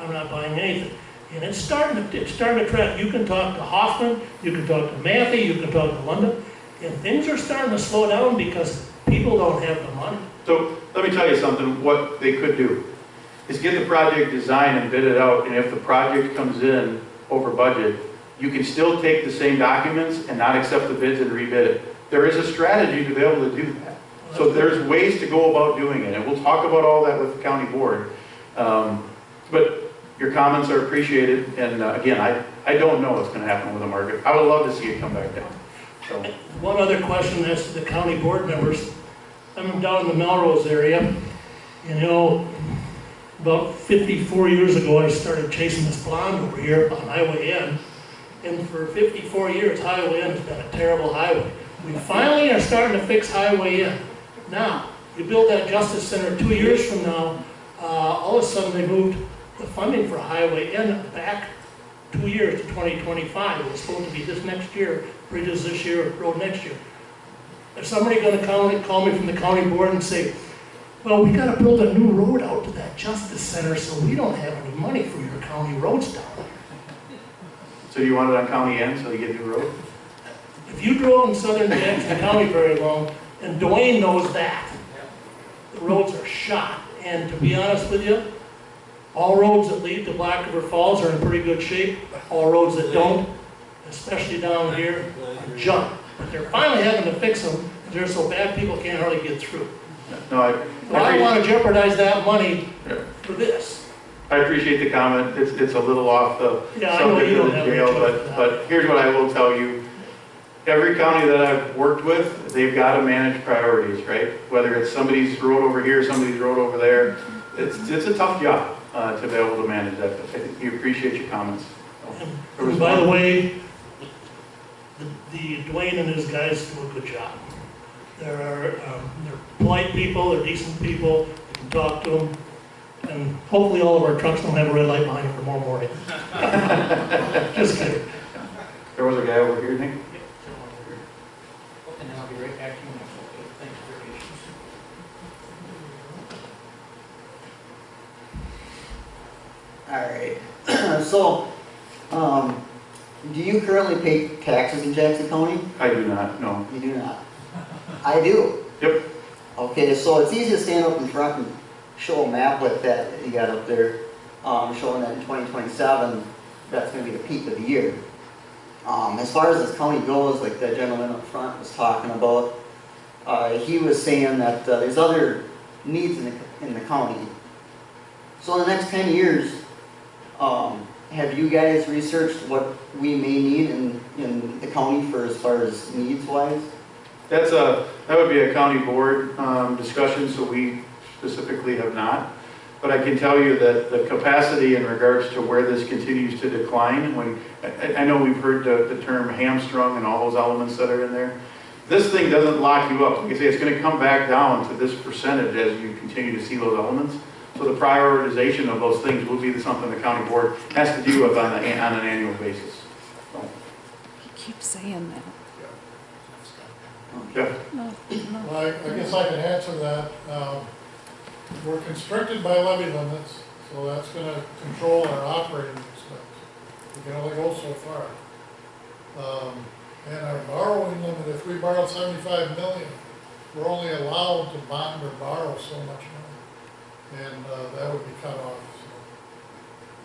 I'm not buying anything. And it's starting to trend. You can talk to Hoffman, you can talk to Matthew, you can talk to London, and things are starting to slow down because people don't have the money. So let me tell you something, what they could do is get the project designed and bid it out, and if the project comes in over budget, you can still take the same documents and not accept the bids and rebid it. There is a strategy to be able to do that. So there's ways to go about doing it, and we'll talk about all that with the county board. But your comments are appreciated, and again, I don't know what's going to happen with the market. I would love to see it come back down. So. One other question as to the county board members. I'm down in the Melrose area, and you know, about 54 years ago I started chasing this blonde over here on Highway N, and for 54 years Highway N has been a terrible highway. We finally are starting to fix Highway N. Now, you build that Justice Center 2 years from now, all of a sudden they moved the funding for Highway N back 2 years to 2025. It was supposed to be this next year, bridges this year, road next year. Is somebody going to call me from the county board and say, well, we got to build a new road out to that Justice Center, so we don't have any money for your county roads down there. So you want it on County N so you get a new road? If you drove in southern Jackson County very long, and Dwayne knows that, the roads are shot. And to be honest with you, all roads that lead to Black River Falls are in pretty good shape. All roads that don't, especially down here, are junk. But they're finally having to fix them. They're so bad people can't hardly get through. No, I don't want to jeopardize that money for this. I appreciate the comment. It's a little off the subject of the jail, but here's what I will tell you. Every county that I've worked with, they've got to manage priorities, right? Whether it's somebody's road over here, somebody's road over there. It's a tough job to be able to manage that. But I think you appreciate your comments. And by the way, the Dwayne and his guys do a good job. They're polite people, they're decent people, you can talk to them, and hopefully all of our trucks don't have a red light behind them tomorrow morning. Just kidding. There was a guy over here, Nick. And then I'll be right back to you next week. Thanks for your patience. All right. So, do you currently pay taxes in Jackson County? I do not, no. You do not. I do. Yep. Okay, so it's easy to stand up in front and show a map like that you got up there, showing that in 2027, that's going to be the peak of the year. As far as this county goes, like that gentleman up front was talking about, he was saying that there's other needs in the county. So in the next 10 years, have you guys researched what we may need in the county for as far as needs-wise? That would be a county board discussion, so we specifically have not. But I can tell you that the capacity in regards to where this continues to decline, I know we've heard the term hamstrung and all those elements that are in there. This thing doesn't lock you up. Like I say, it's going to come back down to this percentage as you continue to see those elements. So the prioritization of those things will be something the county board has to deal with on an annual basis. So. He keeps saying that. Yeah. No. Well, I guess I can answer that. We're constricted by levy limits, so that's going to control our operating expense. We can only go so far. And our borrowing limit, if we borrow $75 million, we're only allowed to bond or borrow so much money. And that would be cut off.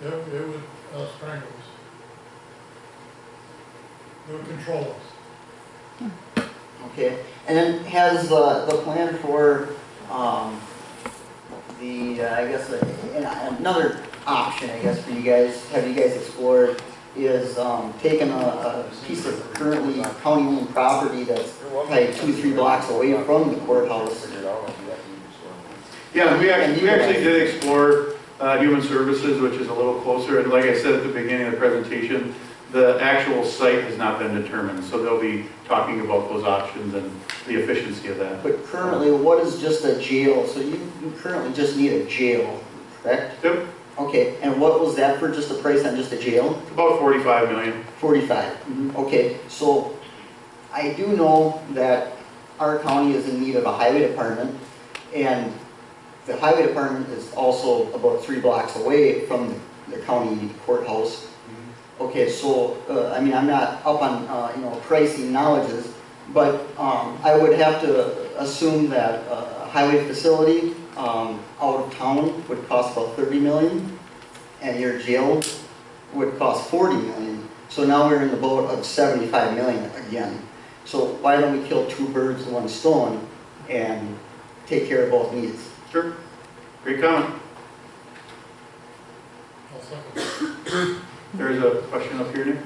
So it would strangle us. It would control us. Okay, and then has the plan for I guess another option, I guess, for you guys, have you guys explored, is taking a piece of currently county-owned property that's like 2-3 blocks away from the courthouse. Yeah, we actually did explore Human Services, which is a little closer, and like I said at the beginning of the presentation, the actual site has not been determined, so they'll be talking about those options and the efficiency of that. But currently, what is just a jail? So you currently just need a jail, correct? Yep. Okay, and what was that for, just the price on just a jail? About 45 million. 45. Mm-hmm. Okay, so I do know that our county is in need of a highway department, and the highway department is also about 3 blocks away from the county courthouse. Okay, so, I mean, I'm not up on, you know, pricing knowledges, but I would have to assume that a highway facility out of town would cost about 30 million, and your jail would cost 40 million. So now we're in the boat of 75 million again. So why don't we kill two birds with one stone and take care of both needs? Sure. Great comment. I'll second. There's a question up here, Nick.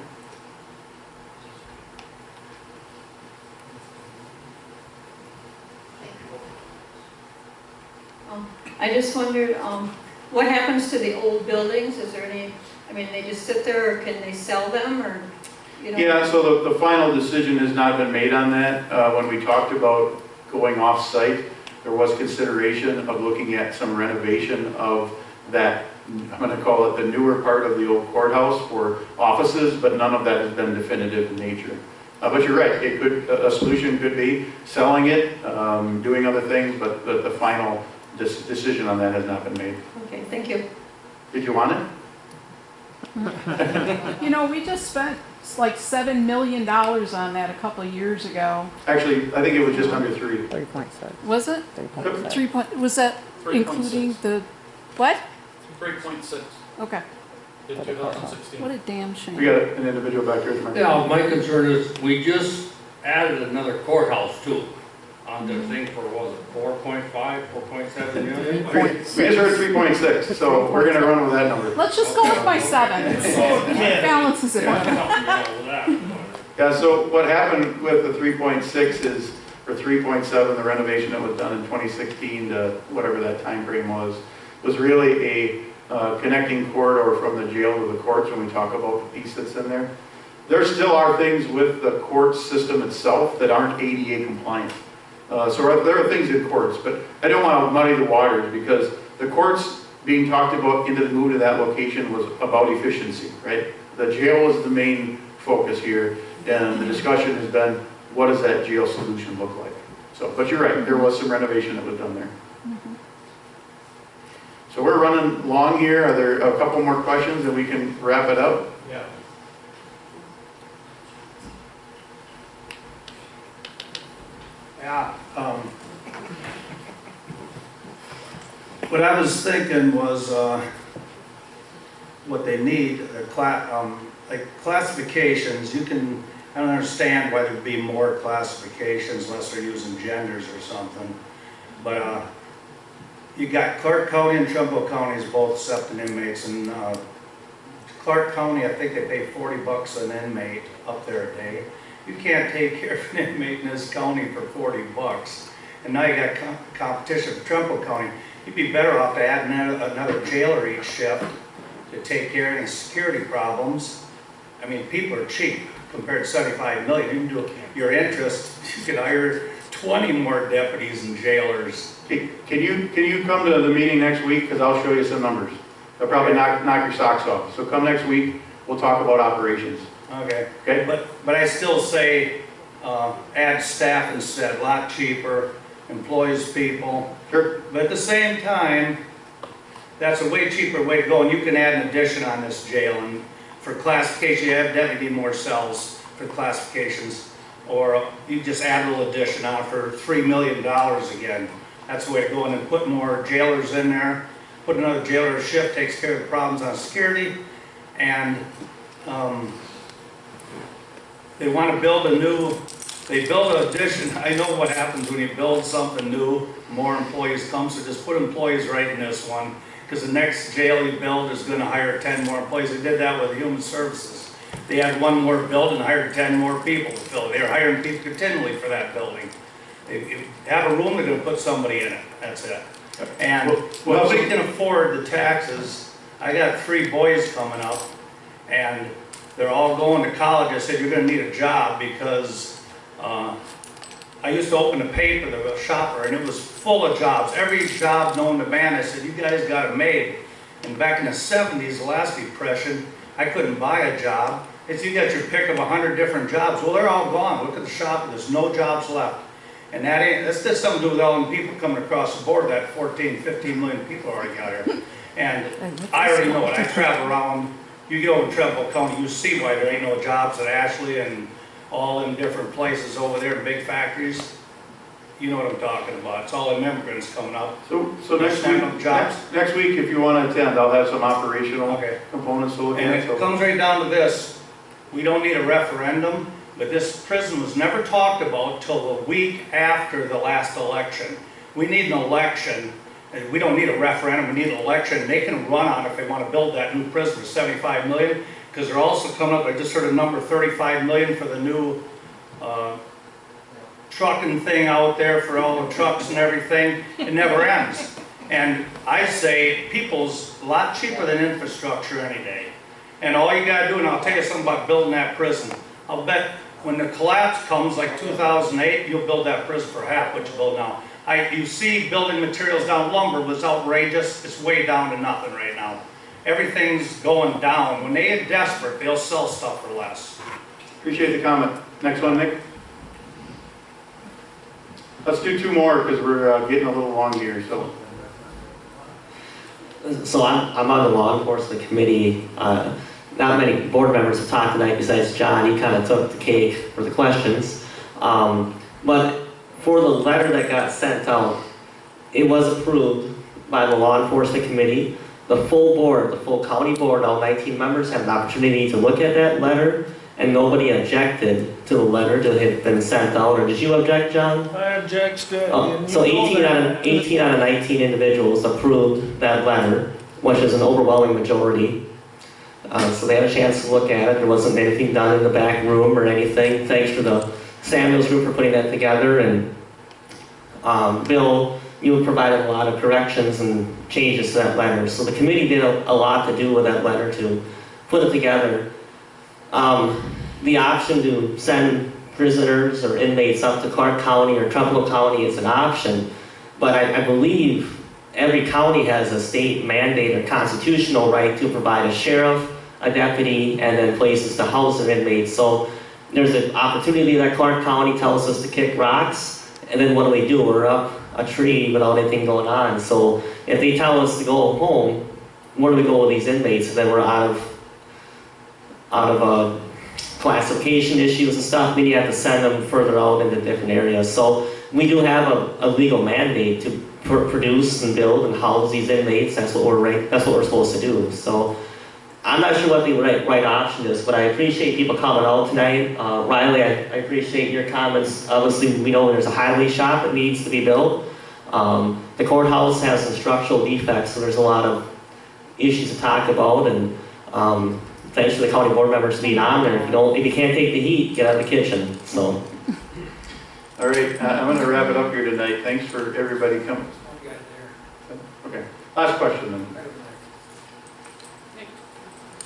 I just wondered, what happens to the old buildings? Is there any, I mean, they just sit there, or can they sell them, or, you know? Yeah, so the final decision has not been made on that. When we talked about going off-site, there was consideration of looking at some renovation of that, I'm going to call it the newer part of the old courthouse for offices, but none of that has been definitive in nature. But you're right, it could, a solution could be selling it, doing other things, but the final decision on that has not been made. Okay, thank you. Did you want it? You know, we just spent like $7 million on that a couple of years ago. Actually, I think it was just under 3. 3.6. Was it? 3.6. Was that 3.6. including the, what? 3.6 Okay, in 2016. what a damn shame. We got an individual back here. Yeah, my concern is, we just added another courthouse too, on the thing for, what was it, 4.5, 4.7 million? We just heard 3.6, so we're going to run with that number. Let's just go with my 7. It balances it out. Yeah, so what happened with the 3.6 is, or 3.7, the renovation that was done in 2016 to whatever that time frame was really a connecting corridor from the jail to the courts when we talk about the piece that's in there. There still are things with the court system itself that aren't ADA compliant. So there are things in courts, but I don't want to muddy the waters because the courts being talked about into the move to that location was about efficiency, right? The jail was the main focus here, and the discussion has been, what does that jail solution look like? So, but you're right, there was some renovation that was done there. So we're running long here. Are there a couple more questions and we can wrap it up? Yeah. Yeah, what I was thinking was, what they need, like classifications, you can, I don't understand why there'd be more classifications unless they're using genders or something. But, you got Clark County and Trumbull counties both accepting inmates, and Clark County, I think they pay $40 an inmate up there a day. You can't take care of an inmate in this county for $40. And now you got competition for Trumbull County. You'd be better off to add another jailer each shift to take care of any security problems. I mean, people are cheap compared to 75 million. You can do your interest, you can hire 20 more deputies and jailers. Can you come to the meeting next week? Because I'll show you some numbers. They'll probably knock your socks off. So come next week, we'll talk about operations. Okay. Okay? But I still say add staff instead, a lot cheaper, employs people. Sure. But at the same time, that's a way cheaper way to go, and you can add an addition on this jail. And for classification, you have definitely need more cells for classifications, or you just add a little addition on for $3 million again. That's the way to go, and then put more jailers in there. Put another jailer shift, takes care of the problems on security, and they want to build a new, they build an addition. I know what happens when you build something new, more employees come, so just put employees right in this one, because the next jail you build is going to hire 10 more employees. They did that with Human Services. They had one more building and hired 10 more people to fill it. They were hiring people continually for that building. If you have a room, they're going to put somebody in it. That's it. And nobody can afford the taxes. I got 3 boys coming up, and they're all going to college. I said, you're going to need a job, because I used to open the paper, the shopper, and it was full of jobs. Every job known to man. I said, you guys got it made. And back in the 70s, the last depression, I couldn't buy a job. It's you got your pick of 100 different jobs. Well, they're all gone. Look at the shop. There's no jobs left. And that's just something to do with all the people coming across the board, that 14, 15 million people already got here. And I already know it, I travel around, you get over to Trumbull County, you see why there ain't no jobs at Ashley and all in different places over there, big factories. You know what I'm talking about, it's all them immigrants coming up. So There's next no week, jobs. next week, if you want to attend, I'll have some operational Okay. components to look And at. it So comes right down to this, we don't need a referendum, but this prison was never talked about till the week after the last election. We need an election, and we don't need a referendum, we need an election, they can run on if they want to build that new prison for 75 million, because they're also coming up, I just heard a number, 35 million for the new trucking thing out there for all the trucks and everything. It never ends. And I say people's a lot cheaper than infrastructure any day. And all you gotta do, and I'll tell you something about building that prison. I'll bet when the collapse comes, like 2008, you'll build that prison for half what you build now. You see building materials down, lumber was outrageous, it's way down to nothing right now. Everything's going down. When they get desperate, they'll sell stuff for less. appreciate the comment. Next one, Nick. Let's do two more because we're getting a little long here, so. So I'm on the law enforcement committee. Not many board members have talked tonight besides John. He kind of took the cake for the questions. But for the letter that got sent out, it was approved by the law enforcement committee. The full board, the full county board, all 19 members had an opportunity to look at that letter, and nobody objected to the letter to have been sent out. Or did you object, John? I object to So 18 out of 19 individuals approved that letter, which is an overwhelming majority. So they had a chance to look at it. There wasn't anything done in the back room or anything. Thanks for the Samuels group for putting that together. And Bill, you provided a lot of corrections and changes to that letter. So the committee did a lot to do with that letter to put it together. The option to send prisoners or inmates up to Clark County or Trumbull County is an option, but I believe every county has a state mandated constitutional right to provide a sheriff, a deputy, and then places to house their inmates. So there's an opportunity that Clark County tells us to kick rocks, and then what do? We're up a tree without anything going on. So if they tell us to go home, where do we go with these inmates? And then we're out of classification issues and stuff, then you have to send them further out into different areas. So we do have a legal mandate to produce and build and house these inmates. That's what we're supposed to do. So I'm not sure what the right option is, but I appreciate people coming out tonight. Riley, I appreciate your comments. Obviously, we know there's a highway shop that needs to be built. The courthouse has some structural defects, so there's a lot of issues to talk about. And thanks for the county board members being on there. If you can't take the heat, get out of the kitchen. So. All right, I'm going to wrap it up here tonight. Thanks for everybody coming. Okay, last question then.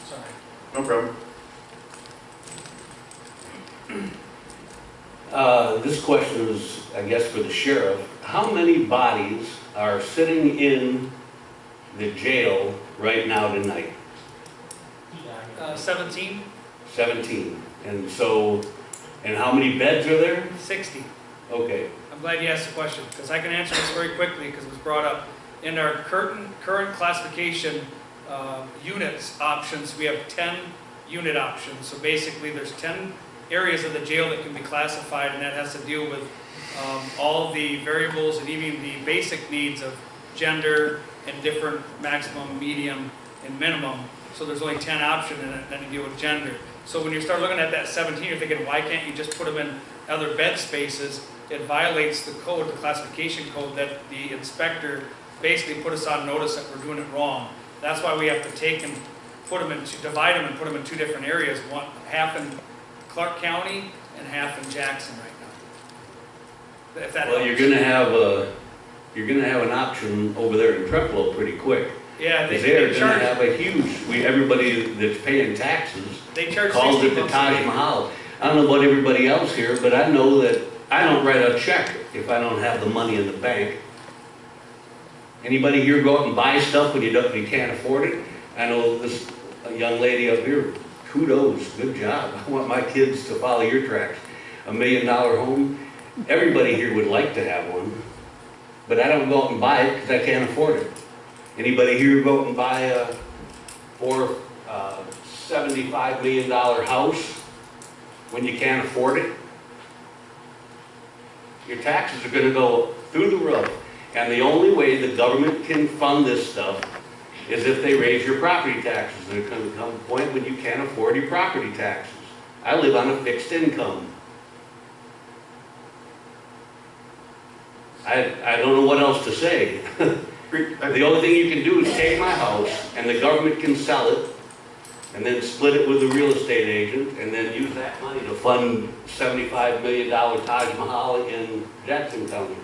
Sorry. No problem. This question is, I guess, for the sheriff. How many bodies are sitting in the jail right now tonight? 17, 17. And so, and how many beds are there? 60. Okay. I'm glad you asked the question, because I can answer this very quickly, because it was brought up. In our current classification units options, we have 10 unit options. So basically, there's 10 areas of the jail that can be classified, and that has to deal with all the variables and even the basic needs of gender and different maximum, medium, and minimum. So there's only 10 options in it that deal with gender. So when you start looking at that 17, you're thinking, why can't you just put them in other bed spaces? It violates the code, the classification code, that the inspector basically put us on notice that we're doing it wrong. That's why we have to take and divide them and put them in two different areas, half in Clark County and half in Jackson right now. If that Well, helps. you're gonna have an option over there in Trempealeau pretty quick. Yeah, Because they're gonna have a huge, everybody that's paying taxes they charge calls 60 it the bucks a Taj day. Mahal. I don't know about everybody else here, but I know that I don't write a check if I don't have the money in the bank. Anybody here go out and buy stuff when you can't afford it? I know this young lady up here, kudos, good job. I want my kids to follow your tracks. $1 million home. Everybody here would like to have one, but I don't go out and buy it because I can't afford it. Anybody here go out and buy a $75 million house when you can't afford it? Your taxes are gonna go through the roof. And the only way the government can fund this stuff is if they raise your property taxes. There's gonna come a point when you can't afford your property taxes. I live on a fixed income. I don't know what else to say. The only thing you can do is take my house, and the government can sell it, and then split it with a real estate agent, and then use that money to fund $75 million Taj Mahal in Jackson County.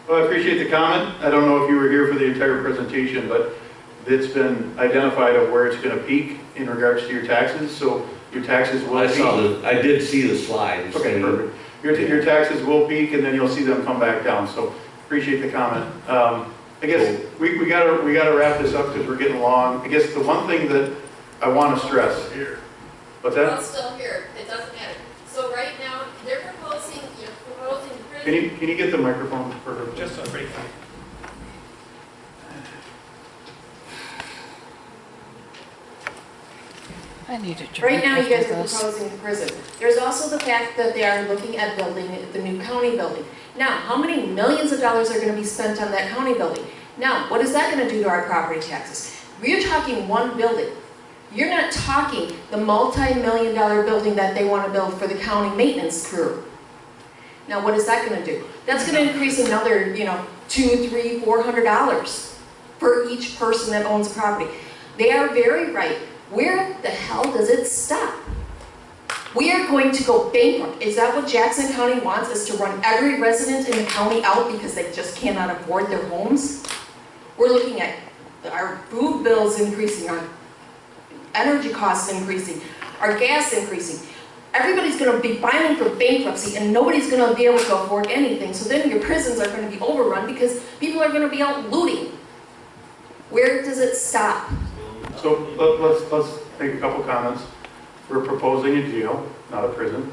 Well, I appreciate the comment. I don't know if you were here for the entire presentation, but it's been identified of where it's gonna peak in regards to your taxes, so your taxes will peak. I did see the slides. Okay, perfect. Your taxes will peak, and then you'll see them come back down, so appreciate the comment. I guess we gotta wrap this up because we're getting long. I guess the one thing that I want to stress. What's Well, that? it's still here, it doesn't matter. So right now, they're proposing, you're proposing Can you get the microphone for her? Just a break. I need to Right now, you guys after are this. proposing the prison. There's also the fact that they are looking at building the new county building. Now, how many millions of dollars are gonna be spent on that county building? Now, what is that gonna do to our property taxes? We're talking one building. You're not talking the multi-million-dollar building that they wanna build for the county maintenance crew. Now, what is that gonna do? That's gonna increase another, $200, $300, $400 for each person that owns a property. They are very right. Where the hell does it stop? We are going to go bankrupt. Is that what Jackson County wants, is to run every resident in the county out because they just cannot afford their homes? We're looking at our food bills increasing, our energy costs increasing, our gas increasing. Everybody's gonna be filing for bankruptcy and nobody's gonna be able to afford anything. So then your prisons are gonna be overrun because people are gonna be out looting. Where does it stop? So let's make a couple comments. We're proposing a jail, not a prison.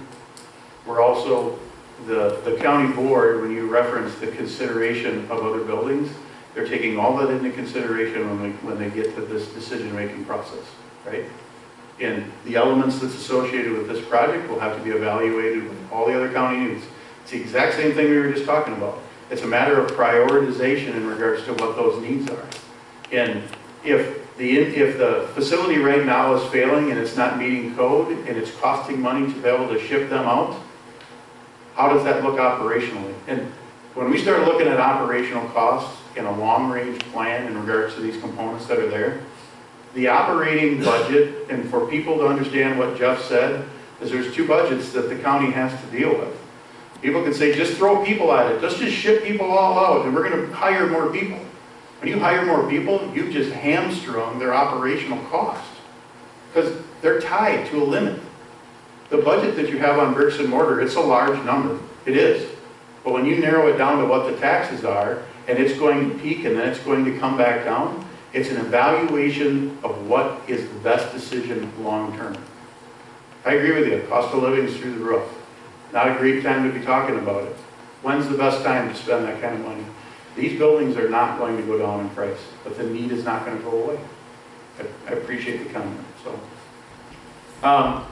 We're also, the county board, when you reference the consideration of other buildings, they're taking all that into consideration when they get to this decision-making process, right? And the elements that's associated with this project will have to be evaluated with all the other county needs. It's the exact same thing we were just talking about. It's a matter of prioritization in regards to what those needs are. And if the facility right now is failing and it's not meeting code and it's costing money to be able to ship them out, how does that look operationally? And when we start looking at operational costs in a long-range plan in regards to these components that are there, the operating budget, and for people to understand what Jeff said, is there's two budgets that the county has to deal with. People can say, just throw people at it, let's just ship people all out and we're going to hire more people. When you hire more people, you just hamstrung their operational cost because they're tied to a limit. The budget that you have on bricks and mortar, it's a large number. It is. But when you narrow it down to what the taxes are, and it's going to peak and then it's going to come back down, it's an evaluation of what is the best decision long-term. I agree with you. Cost of living is through the roof. Not a great time to be talking about it. When's the best time to spend that kind of money? These buildings are not going to go down in price, but the need is not going to go away. I appreciate the comment. So, I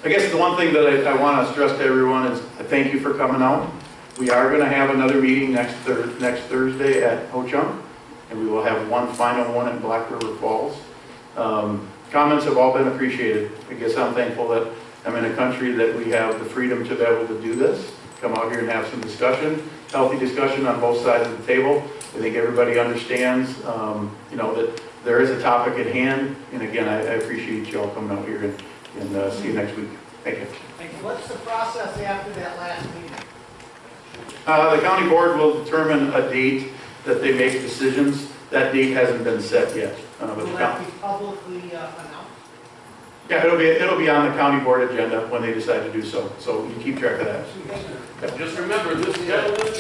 guess the one thing that I want to stress to everyone is thank you for coming out. We are going to have another meeting next Thursday at Ho-Chunk, and we will have one final one in Black River Falls. Comments have all been appreciated. I guess I'm thankful that I'm in a country that we have the freedom to be able to do this, come out here and have some discussion. Healthy discussion on both sides of the table. I think everybody understands, that there is a topic at hand. And again, I appreciate you all coming out here and see you next week. Thank you. What's the process after that last meeting? The county board will determine a date that they make decisions. That date hasn't been set yet. Will that be publicly announced? Yeah, it'll be on the county board agenda when they decide to do so. So you keep track of that. Just remember, this gentleman